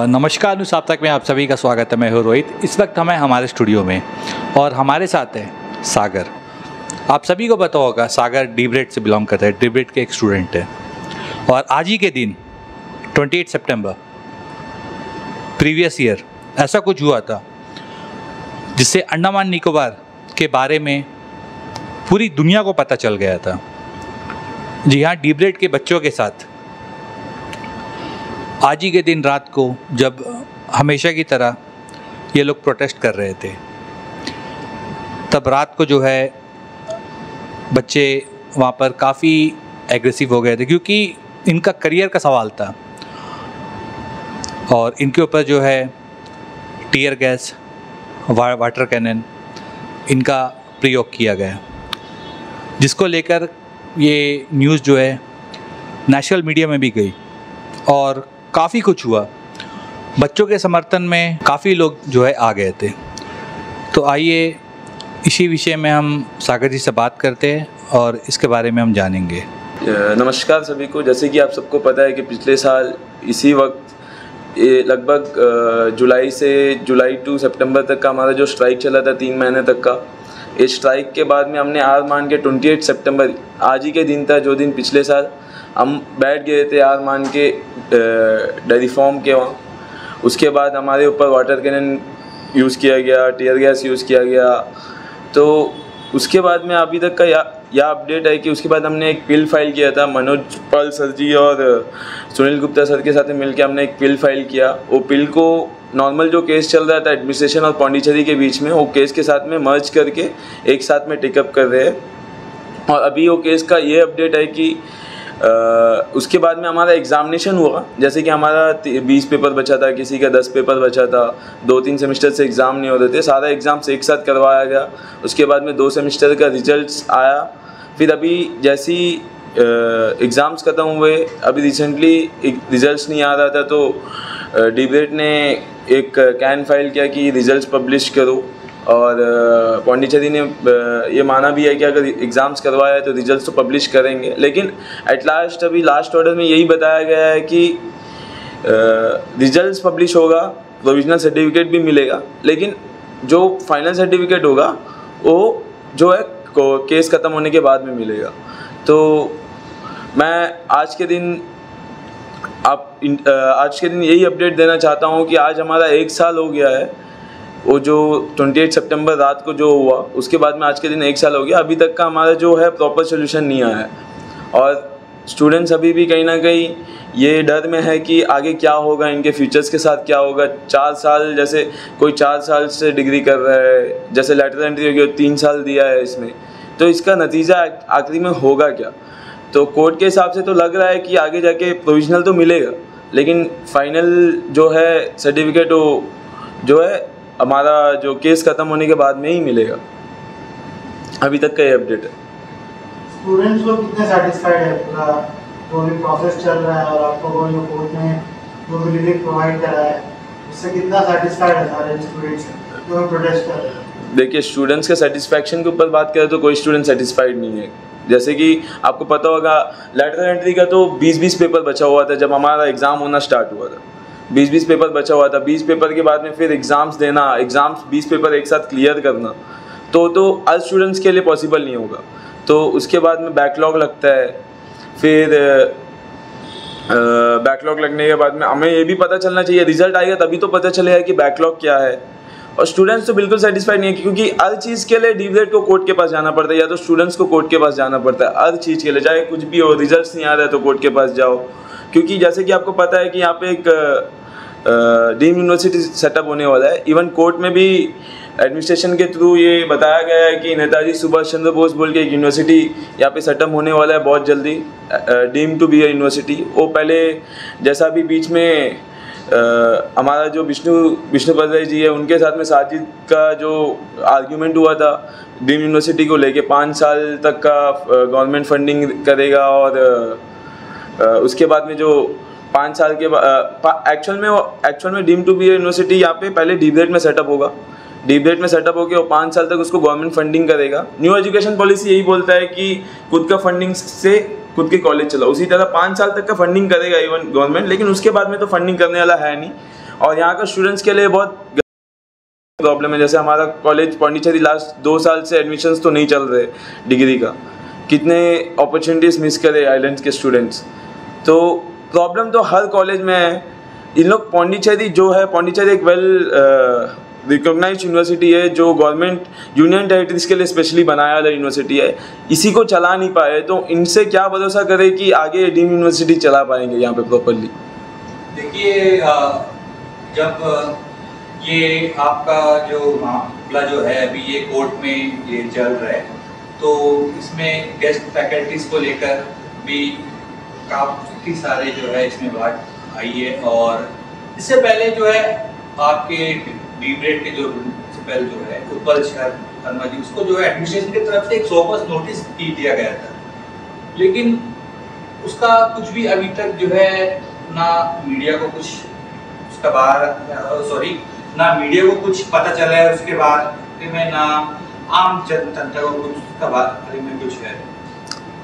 नमस्कार, न्यूज़ साप्ताहिक में आप सभी का स्वागत है। मैं हूँ रोहित। इस वक्त हम हैं हमारे स्टूडियो में और हमारे साथ है सागर। आप सभी को पता होगा सागर डी-ब्रेड से बिलोंग करता है, डी-ब्रेड के एक स्टूडेंट है। और आज ही के दिन 28 सितंबर प्रीवियस ईयर ऐसा कुछ हुआ था जिससे अंडमान निकोबार के बारे में पूरी दुनिया को पता चल गया था। जी हाँ, डी-ब्रेड के बच्चों के साथ आज ही के दिन रात को जब हमेशा की तरह ये लोग प्रोटेस्ट कर रहे थे, तब रात को जो है बच्चे वहाँ पर काफ़ी एग्रेसिव हो गए थे क्योंकि इनका करियर का सवाल था और इनके ऊपर जो है टीयर गैस, वाटर कैनन इनका प्रयोग किया गया, जिसको लेकर ये न्यूज़ जो है नेशनल मीडिया में भी गई और काफ़ी कुछ हुआ। बच्चों के समर्थन में काफ़ी लोग जो है आ गए थे। तो आइए इसी विषय में हम सागर जी से बात करते हैं और इसके बारे में हम जानेंगे। नमस्कार सभी को। जैसे कि आप सबको पता है कि पिछले साल इसी वक्त लगभग जुलाई टू सितंबर तक का हमारा जो स्ट्राइक चला था 3 महीने तक का, इस स्ट्राइक के बाद में हमने हार मान के 28 सितंबर आज ही के दिन था, जो दिन पिछले साल हम बैठ गए थे हार मान के डेयरी फार्म के वहाँ। उसके बाद हमारे ऊपर वाटर कैनन यूज़ किया गया, टीयर गैस यूज़ किया गया। तो उसके बाद में अभी तक का यह अपडेट है कि उसके बाद हमने एक पिल फाइल किया था। मनोज पाल सर जी और सुनील गुप्ता सर के साथ मिलकर हमने एक पिल फाइल किया। वो पिल को नॉर्मल जो केस चल रहा था एडमिनिस्ट्रेशन और पौंडीचेरी के बीच में, वो केस के साथ में मर्ज करके एक साथ में टेकअप कर रहे हैं। और अभी वो केस का ये अपडेट है कि उसके बाद में हमारा एग्ज़ामिनेशन हुआ। जैसे कि हमारा 20 पेपर बचा था, किसी का 10 पेपर बचा था, 2-3 सेमेस्टर से एग्ज़ाम नहीं होते थे, सारा एग्ज़ाम्स एक साथ करवाया गया। उसके बाद में 2 सेमेस्टर का रिजल्ट्स आया। फिर अभी जैसी एग्ज़ाम्स ख़त्म हुए, अभी रिसेंटली रिजल्ट्स नहीं आ रहा था, तो डी-ब्रेड ने एक कैन फाइल किया कि रिजल्ट्स पब्लिश करो। और पौंडीचेरी ने ये माना भी है कि अगर एग्ज़ाम्स करवाया है तो रिजल्ट्स तो पब्लिश करेंगे। लेकिन एट लास्ट अभी लास्ट ऑर्डर में यही बताया गया है कि रिजल्ट्स पब्लिश होगा, प्रोविजनल सर्टिफिकेट भी मिलेगा, लेकिन जो फाइनल सर्टिफिकेट होगा वो जो है केस ख़त्म होने के बाद में मिलेगा। तो मैं आज के दिन यही अपडेट देना चाहता हूँ कि आज हमारा 1 साल हो गया है। वो जो 28 सितंबर रात को जो हुआ, उसके बाद में आज के दिन 1 साल हो गया। अभी तक का हमारा जो है प्रॉपर सोल्यूशन नहीं आया है और स्टूडेंट्स अभी भी कहीं ना कहीं ये डर में है कि आगे क्या होगा, इनके फ्यूचर्स के साथ क्या होगा। 4 साल, जैसे कोई 4 साल से डिग्री कर रहा है, जैसे लेटर एंट्री होगी 3 साल दिया है इसमें, तो इसका नतीजा आखिरी में होगा क्या। तो कोर्ट के हिसाब से तो लग रहा है कि आगे जाके प्रोविजनल तो मिलेगा, लेकिन फाइनल जो है सर्टिफिकेट वो जो है हमारा जो केस ख़त्म होने के बाद में ही मिलेगा। अभी तक का ये अपडेट है। स्टूडेंट्स लोग कितने सेटिस्फाइड है पूरा जो भी प्रोसेस चल रहा है और आपको कोर्ट ने जो भी रिलीफ प्रोवाइड करा है, उससे कितना सेटिस्फाइड है सारे स्टूडेंट्स जो प्रोटेस्ट कर रहे हैं? देखिए, स्टूडेंट्स के सेटिस्फैक्शन के ऊपर बात करें तो कोई स्टूडेंट सेटिस्फाइड नहीं है। जैसे कि आपको पता होगा लेटर एंट्री का तो 20-20 पेपर बचा हुआ था जब हमारा एग्ज़ाम होना स्टार्ट हुआ था। 20-20 पेपर बचा हुआ था। 20 पेपर के बाद में फिर एग्ज़ाम्स देना, 20 पेपर एक साथ क्लियर करना, तो आज स्टूडेंट्स के लिए पॉसिबल नहीं होगा। तो उसके बाद में बैकलॉग लगता है, फिर बैकलॉग लगने के बाद में हमें ये भी पता चलना चाहिए, रिजल्ट आएगा तभी तो पता चलेगा कि बैकलॉग क्या है। और स्टूडेंट्स तो बिल्कुल सेटिस्फाइड नहीं है, क्योंकि हर चीज़ के लिए डीग्रेड को कोर्ट के पास जाना पड़ता है, या तो स्टूडेंट्स को कोर्ट के पास जाना पड़ता है हर चीज़ के लिए, चाहे कुछ भी हो, रिजल्ट्स नहीं आ रहा है तो कोर्ट के पास जाओ। क्योंकि जैसे कि आपको पता है कि यहाँ पे एक डीम्ड यूनिवर्सिटी सेटअप होने वाला है। इवन कोर्ट में भी एडमिनिस्ट्रेशन के थ्रू ये बताया गया है कि नेताजी सुभाष चंद्र बोस बोल के एक यूनिवर्सिटी यहाँ पे सेटअप होने वाला है बहुत जल्दी, deemed to be a university. वो पहले जैसा भी बीच में हमारा जो विष्णुपद राय जी है उनके साथ में साजिद का जो आर्ग्यूमेंट हुआ था डीम्ड यूनिवर्सिटी को लेके, 5 साल तक का गवर्नमेंट फंडिंग करेगा, और उसके बाद में जो 5 साल के बाद एक्चुअल में डीम्ड टू बी यूनिवर्सिटी यहाँ पे पहले डीब्रेड में सेटअप होगा, डीब्रेड में सेटअप होकर वो 5 साल तक उसको गवर्नमेंट फंडिंग करेगा। न्यू एजुकेशन पॉलिसी यही बोलता है कि खुद का फंडिंग से खुद के कॉलेज चलाओ, उसी तरह 5 साल तक का फंडिंग करेगा इवन गवर्नमेंट, लेकिन उसके बाद में तो फंडिंग करने वाला है नहीं। और यहाँ का स्टूडेंट्स के लिए बहुत प्रॉब्लम है। जैसे हमारा कॉलेज पौंडीचेरी लास्ट 2 साल से एडमिशन्स तो नहीं चल रहे डिग्री का, कितने अपॉर्चुनिटीज़ मिस करे आइलैंड्स के स्टूडेंट्स। तो प्रॉब्लम तो हर कॉलेज में है। इन लोग पौंडीचेरी एक वेल रिकॉग्नाइज्ड यूनिवर्सिटी है, जो गवर्नमेंट यूनियन टेरिटरीज के लिए स्पेशली बनाया वाला यूनिवर्सिटी है, इसी को चला नहीं पाए तो इनसे क्या भरोसा करे कि आगे डीम्ड यूनिवर्सिटी चला पाएंगे यहाँ पे प्रॉपरली। देखिए, जब ये आपका जो मामला जो है अभी ये कोर्ट में ये चल रहा है, तो इसमें गेस्ट फैकल्टीज को लेकर भी काफ़ी सारे जो है इसमें बात आई है। और इससे पहले जो है आपके डीब्रेड के जो प्रिंसिपल जो है उत्पल शर्मा जी, उसको जो है एडमिनिस्ट्रेशन की तरफ से एक सोकस नोटिस दिया गया था, लेकिन उसका कुछ भी अभी तक जो है ना मीडिया को कुछ ना मीडिया को कुछ पता चला है उसके बारे में, ना आम जनता को कुछ उसका बारे में कुछ है।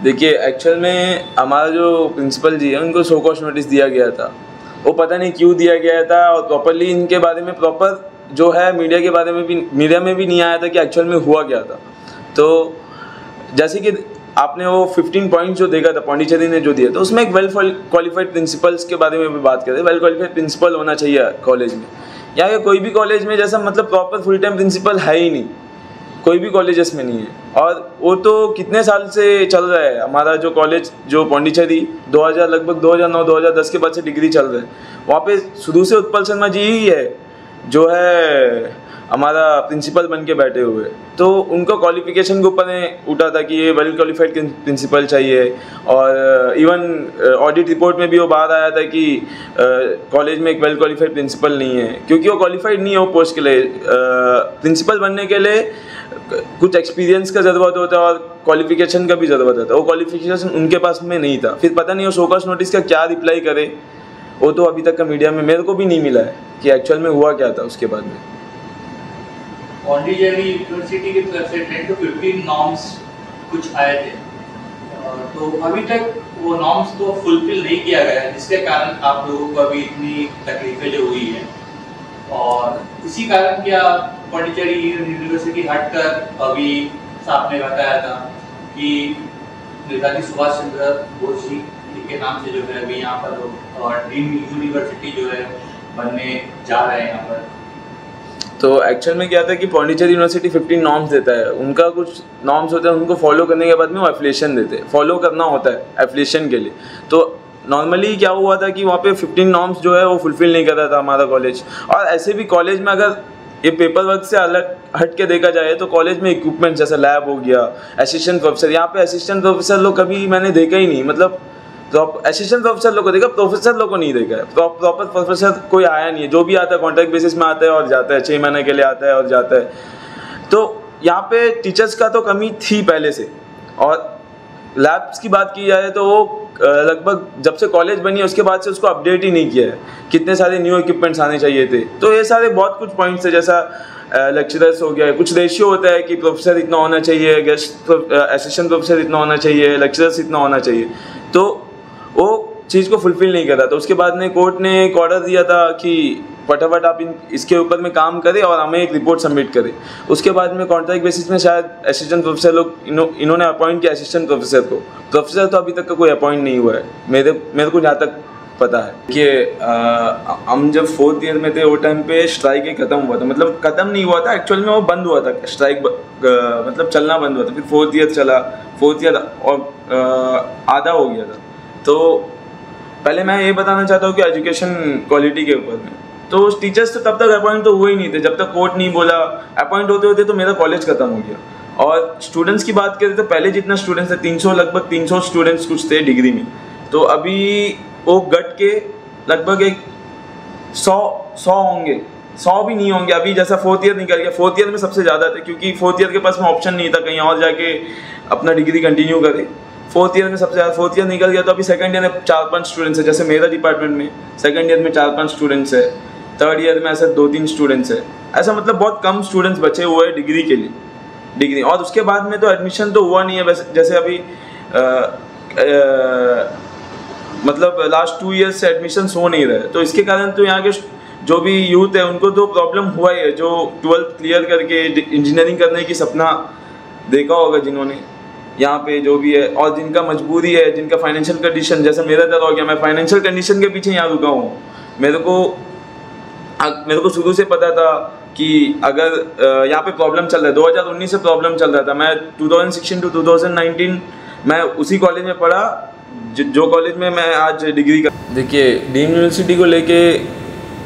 देखिए, एक्चुअल में हमारा जो प्रिंसिपल जी है उनको सोकस नोटिस दिया गया था, वो पता नहीं क्यों दिया गया था, और प्रॉपरली इनके बारे में प्रॉपर जो है मीडिया में भी नहीं आया था कि एक्चुअल में हुआ क्या था। तो जैसे कि आपने वो 15 पॉइंट्स जो देखा था पौंडीचेरी ने जो दिया था, उसमें एक वेल क्वालिफाइड प्रिंसिपल्स के बारे में भी बात करें। वेल क्वालिफाइड प्रिंसिपल होना चाहिए कॉलेज में, या कोई भी कॉलेज में जैसा मतलब प्रॉपर फुल टाइम प्रिंसिपल है ही नहीं, कोई भी कॉलेजेस में नहीं है। और वो तो कितने साल से चल रहा है हमारा जो कॉलेज जो पौंडीचेरी लगभग 2009-2010 के बाद से डिग्री चल रहा है, वहाँ पे शुरू से उत्पल शर्मा जी ही है जो है हमारा प्रिंसिपल बन के बैठे हुए। तो उनका क्वालिफिकेशन के ऊपर उठा था कि ये वेल क्वालिफाइड प्रिंसिपल चाहिए, और इवन ऑडिट रिपोर्ट में भी वो बात आया था कि कॉलेज में एक वेल क्वालिफाइड प्रिंसिपल नहीं है, क्योंकि वो क्वालिफाइड नहीं है वो पोस्ट के लिए। प्रिंसिपल बनने के लिए कुछ एक्सपीरियंस का ज़रूरत होता है और क्वालिफिकेशन का भी ज़रूरत होता है, वो क्वालिफिकेशन उनके पास में नहीं था। फिर पता नहीं वो सोकस नोटिस का क्या रिप्लाई करे, वो तो अभी तक का मीडिया में मेरे को भी नहीं मिला है कि एक्चुअल में हुआ क्या था उसके बाद में। पौंडीचेरी यूनिवर्सिटी की तरफ से 10 to 15 नॉर्म्स कुछ आए थे, तो अभी तक वो नॉर्म्स तो फुलफिल नहीं किया गया, जिसके कारण आप लोगों को अभी इतनी तकलीफें जो हुई हैं। और इसी कारण क्या पौंडीचेरी यूनिवर्सिटी हटकर अभी आपने बताया था कि नेताजी सुभाष चंद्र बोस जी के नाम से जो है अभी यहाँ पर डीम्ड यूनिवर्सिटी जो है बनने जा रहे हैं यहाँ पर। तो एक्चुअल में क्या था कि पौंडीचेरी यूनिवर्सिटी 15 नॉर्म्स देता है, उनका कुछ नॉर्म्स होते हैं, उनको फॉलो करने के बाद में वो एफिलिएशन देते हैं, फॉलो करना होता है एफिलिएशन के लिए। तो नॉर्मली क्या हुआ था कि वहाँ पे 15 नॉर्म्स जो है वो फुलफिल नहीं कर रहा था हमारा कॉलेज। और ऐसे भी कॉलेज में अगर ये पेपर वर्क से अलग हट के देखा जाए तो कॉलेज में इक्विपमेंट जैसे लैब हो गया, असिस्टेंट प्रोफेसर, यहाँ पे असिस्टेंट प्रोफेसर लोग कभी मैंने देखा ही नहीं, मतलब असिस्टेंट प्रोफेसर लोग को देखा, प्रोफेसर लोग को नहीं देखा है। प्रॉपर प्रोफेसर कोई आया नहीं है, जो भी आता है कॉन्ट्रैक्ट बेसिस में आता है और जाता है, 6 महीने के लिए आता है और जाता है। तो यहाँ पे टीचर्स का तो कमी थी पहले से। और लैब्स की बात की जाए तो वो लगभग जब से कॉलेज बनी है उसके बाद से उसको अपडेट ही नहीं किया है, कितने सारे न्यू इक्विपमेंट्स आने चाहिए थे। तो ये सारे बहुत कुछ पॉइंट्स है, जैसा लेक्चरर्स हो गया, कुछ रेशियो होता है कि प्रोफेसर इतना होना चाहिए, गेस्ट असिस्टेंट प्रोफेसर इतना होना चाहिए, लेक्चरर्स इतना होना चाहिए, तो वो चीज़ को फुलफिल नहीं कर रहा था। उसके बाद में कोर्ट ने एक ऑर्डर दिया था कि फटाफट आप इसके ऊपर में काम करें और हमें एक रिपोर्ट सबमिट करें। उसके बाद में कॉन्ट्रैक्ट बेसिस में शायद असिस्टेंट प्रोफेसर लोग इन्होंने अपॉइंट किया असिस्टेंट प्रोफेसर को। प्रोफेसर तो अभी तक का कोई अपॉइंट नहीं हुआ है मेरे को जहाँ तक पता है कि हम जब 4th ईयर में थे वो टाइम पे स्ट्राइक ही ख़त्म हुआ था, मतलब ख़त्म नहीं हुआ था एक्चुअल में, वो बंद हुआ था स्ट्राइक, मतलब चलना बंद हुआ था। फिर 4th ईयर चला, 4th ईयर और आधा हो गया था। तो पहले मैं ये बताना चाहता हूँ कि एजुकेशन क्वालिटी के ऊपर में, तो टीचर्स तो तब तक अपॉइंट तो हुए ही नहीं थे जब तक कोर्ट नहीं बोला। अपॉइंट होते होते तो मेरा कॉलेज ख़त्म हो गया। और स्टूडेंट्स की बात करें तो पहले जितना स्टूडेंट्स थे 300, लगभग 300 स्टूडेंट्स कुछ थे डिग्री में, तो अभी वो घट के लगभग एक 100 होंगे, 100 भी नहीं होंगे अभी। जैसा 4th ईयर निकल गया, 4th ईयर में सबसे ज़्यादा थे क्योंकि 4th ईयर के पास में ऑप्शन नहीं था कहीं और जाके अपना डिग्री कंटिन्यू करे। 4th ईयर में सबसे ज़्यादा, 4th ईयर निकल गया तो अभी 2nd ईयर में 4-5 स्टूडेंट्स है। जैसे मेरा डिपार्टमेंट में 2nd ईयर में 4-5 स्टूडेंट्स है, 3rd ईयर में ऐसे 2-3 स्टूडेंट्स है। ऐसा मतलब बहुत कम स्टूडेंट्स बचे हुए हैं डिग्री के लिए, डिग्री। और उसके बाद में तो एडमिशन तो हुआ नहीं है वैसे, जैसे अभी मतलब लास्ट 2 ईयर्स से एडमिशन हो नहीं रहे, तो इसके कारण तो यहाँ के जो भी यूथ है उनको तो प्रॉब्लम हुआ ही है, जो 12th क्लियर करके इंजीनियरिंग करने की सपना देखा होगा जिन्होंने यहाँ पे जो भी है, और जिनका मजबूरी है, जिनका फाइनेंशियल कंडीशन, जैसे मेरा तरह हो गया, मैं फाइनेंशियल कंडीशन के पीछे यहाँ रुका हूँ। मेरे को शुरू से पता था कि अगर यहाँ पे प्रॉब्लम चल रहा है, 2019 से प्रॉब्लम चल रहा था। मैं 2016 to 2019 मैं उसी कॉलेज में पढ़ा जो कॉलेज में मैं आज डिग्री कर। देखिए, डीम्ड यूनिवर्सिटी को लेके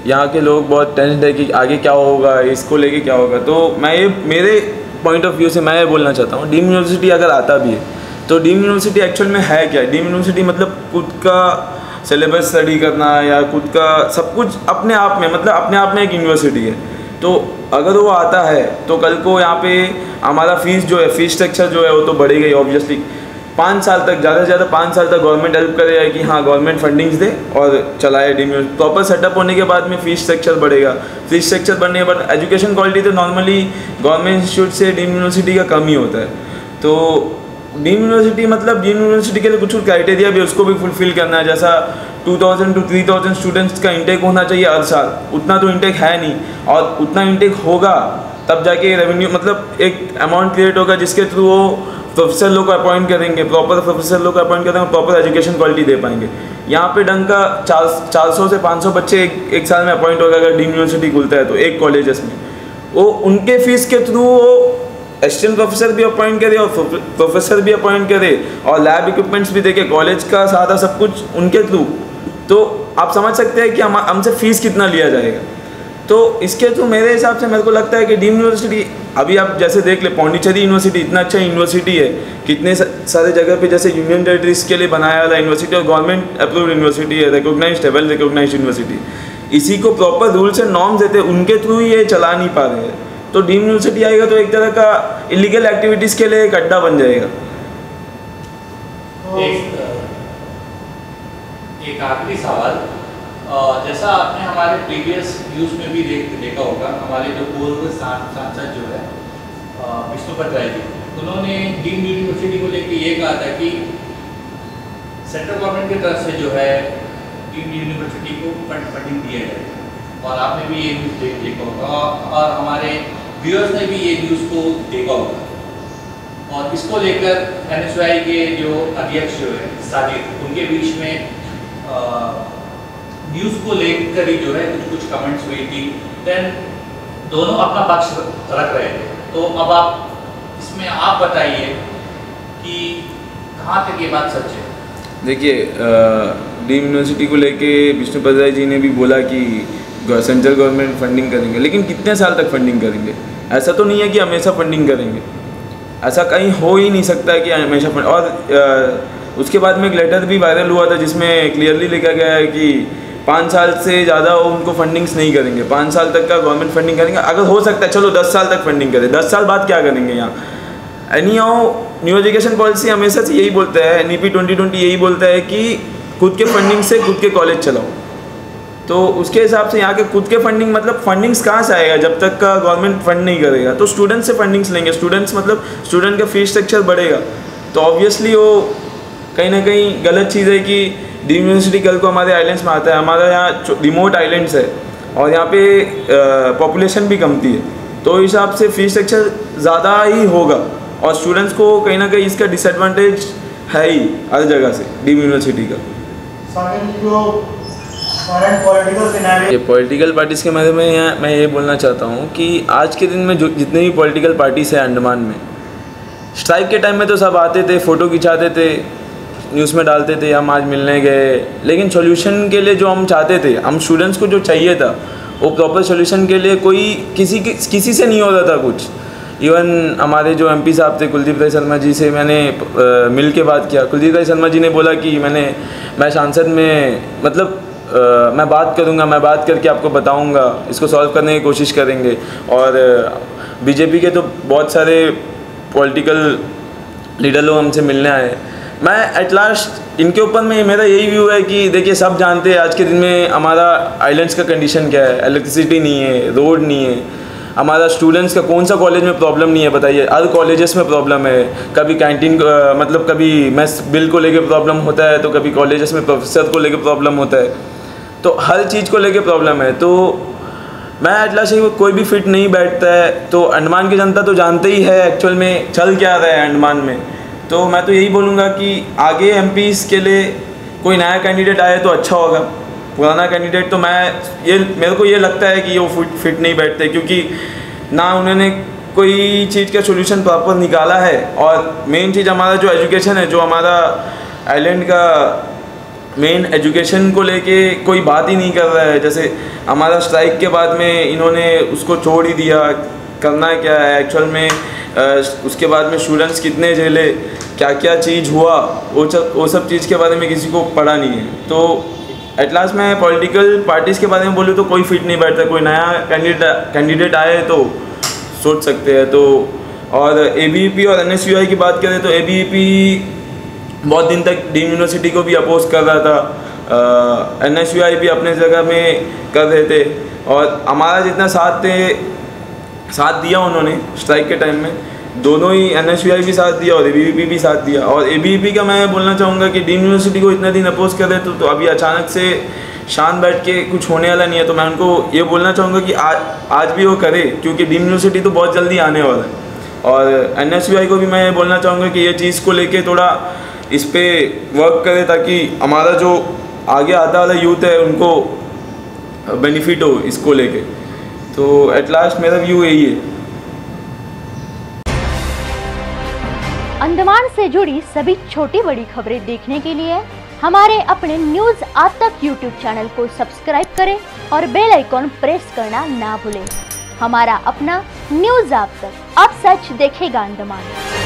यहाँ के लोग बहुत टेंस्ड है कि आगे क्या होगा, इसको लेके क्या होगा। तो मैं ये मेरे पॉइंट ऑफ व्यू से मैं ये बोलना चाहता हूँ, डीम्ड यूनिवर्सिटी अगर आता भी है तो डीम्ड यूनिवर्सिटी एक्चुअल में है क्या? डीम्ड यूनिवर्सिटी मतलब खुद का सिलेबस स्टडी करना या खुद का सब कुछ अपने आप में, मतलब अपने आप में एक यूनिवर्सिटी है। तो अगर वो आता है तो कल को यहाँ पे हमारा फीस जो है, फीस स्ट्रक्चर जो है वो तो बढ़ेगा ही ऑब्वियसली। 5 साल तक, ज़्यादा से ज़्यादा 5 साल तक गवर्नमेंट हेल्प करेगा कि हाँ गवर्नमेंट फंडिंग्स दे और चलाए डीम्ड यूनिवर्सिटी। प्रॉपर सेटअप होने के बाद में फीस स्ट्रक्चर बढ़ेगा। फीस स्ट्रक्चर बढ़ने के बाद एजुकेशन क्वालिटी तो नॉर्मली गवर्नमेंट इंस्टीट्यूट से डीम्ड यूनिवर्सिटी का कम ही होता है। तो डीम्ड यूनिवर्सिटी मतलब डीम्ड यूनिवर्सिटी के लिए कुछ क्राइटेरिया भी उसको भी फुलफिल करना है। जैसा 2000 to 3000 स्टूडेंट्स का इंटेक होना चाहिए हर साल, उतना तो इंटेक है नहीं, और उतना इंटेक होगा तब जाके रेवेन्यू, मतलब एक अमाउंट क्रिएट होगा जिसके थ्रू वो प्रोफेसर लोग को अपॉइंट करेंगे, प्रॉपर प्रोफेसर लोग को अपॉइंट करेंगे, प्रॉपर एजुकेशन क्वालिटी दे पाएंगे। यहाँ पे ढंग का 400 से 500 बच्चे एक साल में अपॉइंट होगा अगर डीम्ड यूनिवर्सिटी खुलता है तो एक कॉलेजेस में। वो उनके फीस के थ्रू वो असिस्टेंट प्रोफेसर भी अपॉइंट करे और प्रोफेसर भी अपॉइंट करे और लैब इक्विपमेंट्स भी देके, कॉलेज का सारा सब कुछ उनके थ्रू। तो आप समझ सकते हैं कि हमसे फीस कितना लिया जाएगा। तो इसके थ्रू मेरे हिसाब से मेरे को लगता है कि डीम्ड यूनिवर्सिटी, अभी आप जैसे देख ले पौंडीचेरी यूनिवर्सिटी इतना अच्छा यूनिवर्सिटी है, कितने सारे जगह पे जैसे यूनियन टेरिटरीज के लिए बनाया वाला यूनिवर्सिटी और गवर्नमेंट अप्रूव्ड यूनिवर्सिटी है, रिकॉग्नाइज्ड है, वेल रिकॉग्नाइज्ड यूनिवर्सिटी। इसी को प्रॉपर रूल्स एंड नॉर्म्स देते, उनके थ्रू ही ये चला नहीं पा रहे हैं। तो डीम्ड यूनिवर्सिटी आएगा तो एक तरह का इलीगल एक्टिविटीज़ के लिए एक अड्डा बन जाएगा। एक आखिरी सवाल, जैसा आपने हमारे प्रीवियस न्यूज़ में भी देखा होगा, हमारे जो पूर्व सांसद जो है विष्णुपत राय जी, उन्होंने डीम्ड यूनिवर्सिटी को लेकर ये कहा था कि सेंट्रल गवर्नमेंट की तरफ से जो है डीम्ड यूनिवर्सिटी को फंडिंग दिया जाए, और आपने भी ये न्यूज़ देखा होगा और हमारे व्यूअर्स ने भी ये न्यूज़ को देखा होगा। और इसको लेकर NSY के जो अध्यक्ष जो है साजिद, उनके बीच में न्यूज़ को लेकर ही जो है कुछ कमेंट्स हुई थी। देन दोनों अपना पक्ष रख रहे थे। तो अब आप इसमें आप बताइए कि कहाँ तक ये बात सच है? देखिए, डीम्ड यूनिवर्सिटी को लेके विष्णुपत राय जी ने भी बोला कि सेंट्रल गवर्नमेंट फंडिंग करेंगे, लेकिन कितने साल तक फंडिंग करेंगे? ऐसा तो नहीं है कि हमेशा फंडिंग करेंगे, ऐसा कहीं हो ही नहीं सकता है कि हमेशा फंड। और उसके बाद में एक लेटर भी वायरल हुआ था जिसमें क्लियरली लिखा गया है कि 5 साल से ज़्यादा उनको फंडिंग्स नहीं करेंगे, 5 साल तक का गवर्नमेंट फंडिंग करेंगे। अगर हो सकता है चलो 10 साल तक फंडिंग करें, 10 साल बाद क्या करेंगे यहाँ। Any how new education policy हमेशा से यही बोलता है, NEP 2020 यही बोलता है कि खुद के फंडिंग से खुद के कॉलेज चलाओ। तो उसके हिसाब से यहाँ के खुद के फंडिंग, मतलब फंडिंग्स कहाँ से आएगा जब तक का गवर्नमेंट फंड नहीं करेगा? तो स्टूडेंट्स से फंडिंग्स लेंगे, स्टूडेंट्स मतलब स्टूडेंट का फीस स्ट्रक्चर बढ़ेगा। तो ऑब्वियसली वो कहीं ना कहीं गलत चीज़ है कि डीम्ड यूनिवर्सिटी कल को हमारे आइलैंड्स में आता है। हमारा यहाँ रिमोट आइलैंड्स है और यहाँ पे पॉपुलेशन भी कमती है, तो इस हिसाब से फीस स्ट्रक्चर ज़्यादा ही होगा और स्टूडेंट्स को कहीं ना कहीं इसका डिसएडवांटेज है ही हर जगह से डीम्ड यूनिवर्सिटी का। जो करंट पॉलिटिकल सिनेरियो ये पॉलिटिकल पार्टीज़ के बारे में मैं ये बोलना चाहता हूँ कि आज के दिन में जो जितने भी पॉलिटिकल पार्टीज़ हैं अंडमान में, स्ट्राइक के टाइम में तो सब आते थे, फ़ोटो खिंचाते थे, न्यूज़ में डालते थे हम आज मिलने गए, लेकिन सॉल्यूशन के लिए जो हम चाहते थे, हम स्टूडेंट्स को जो चाहिए था वो प्रॉपर सॉल्यूशन के लिए कोई किसी से नहीं होता था कुछ। इवन हमारे जो एमपी साहब थे कुलदीप राय शर्मा जी से मैंने मिल के बात किया। कुलदीप राय शर्मा जी ने बोला कि मैं सांसद में मैं बात करूंगा, मैं बात करके आपको बताऊंगा, इसको सॉल्व करने की कोशिश करेंगे। और बीजेपी के तो बहुत सारे पॉलिटिकल लीडर लोग हमसे मिलने आए। मैं एट लास्ट इनके ऊपर में मेरा यही व्यू है कि देखिए सब जानते हैं आज के दिन में हमारा आइलैंड्स का कंडीशन क्या है, इलेक्ट्रिसिटी नहीं है, रोड नहीं है, हमारा स्टूडेंट्स का कौन सा कॉलेज में प्रॉब्लम नहीं है बताइए, हर कॉलेजेस में प्रॉब्लम है। कभी कैंटीन कभी मेस बिल को लेके प्रॉब्लम होता है, तो कभी कॉलेजेस में प्रोफेसर को लेके प्रॉब्लम होता है, तो हर चीज़ को लेके प्रॉब्लम है। तो मैं एट लास्ट कोई भी फिट नहीं बैठता है। तो अंडमान की जनता तो जानते ही है एक्चुअल में चल क्या रहा है अंडमान में। तो मैं तो यही बोलूँगा कि आगे एमपीज़ के लिए कोई नया कैंडिडेट आए तो अच्छा होगा। पुराना कैंडिडेट तो मेरे को ये लगता है कि वो फिट नहीं बैठते, क्योंकि ना उन्होंने कोई चीज़ का सोल्यूशन प्रॉपर निकाला है। और मेन चीज़ हमारा जो एजुकेशन है, जो हमारा आइलैंड का मेन एजुकेशन को लेके कोई बात ही नहीं कर रहा है। जैसे हमारा स्ट्राइक के बाद में इन्होंने उसको छोड़ ही दिया, करना क्या है एक्चुअल में। उसके बाद में स्टूडेंट्स कितने झेले, क्या क्या चीज़ हुआ, वो सब चीज़ के बारे में किसी को पता नहीं है। तो एट लास्ट मैं पॉलिटिकल पार्टीज़ के बारे में बोलूँ तो कोई फिट नहीं बैठता। कोई नया कैंडिडेट आए तो सोच सकते हैं। तो और ABVP और NSUI की बात करें तो ABVP बहुत दिन तक डीम यूनिवर्सिटी को भी अपोज कर रहा था, NSUI भी अपने जगह में कर रहे थे, और हमारा जितना साथ दिया उन्होंने स्ट्राइक के टाइम में, दोनों ही NSUI भी साथ दिया और ABVP भी साथ दिया। और ABVP का मैं बोलना चाहूँगा कि डीम यूनिवर्सिटी को इतने दिन अपोज कर रहे तो अभी अचानक से शान बैठ के कुछ होने वाला नहीं है। तो मैं उनको ये बोलना चाहूँगा कि आज भी वो करे, क्योंकि डीम यूनिवर्सिटी तो बहुत जल्दी आने वाला है। और NSUI को भी मैं ये बोलना चाहूँगा कि ये चीज़ को लेके थोड़ा इस पर वर्क करे, ताकि हमारा जो आगे आता वाला यूथ है उनको बेनिफिट हो इसको लेके। तो एट लास्ट मेरा व्यू यही है। अंडमान से जुड़ी सभी छोटी बड़ी खबरें देखने के लिए हमारे अपने न्यूज़ आज तक यूट्यूब चैनल को सब्सक्राइब करें और बेल आइकॉन प्रेस करना ना भूलें। हमारा अपना न्यूज़ आज तक, अब सच देखेगा अंडमान।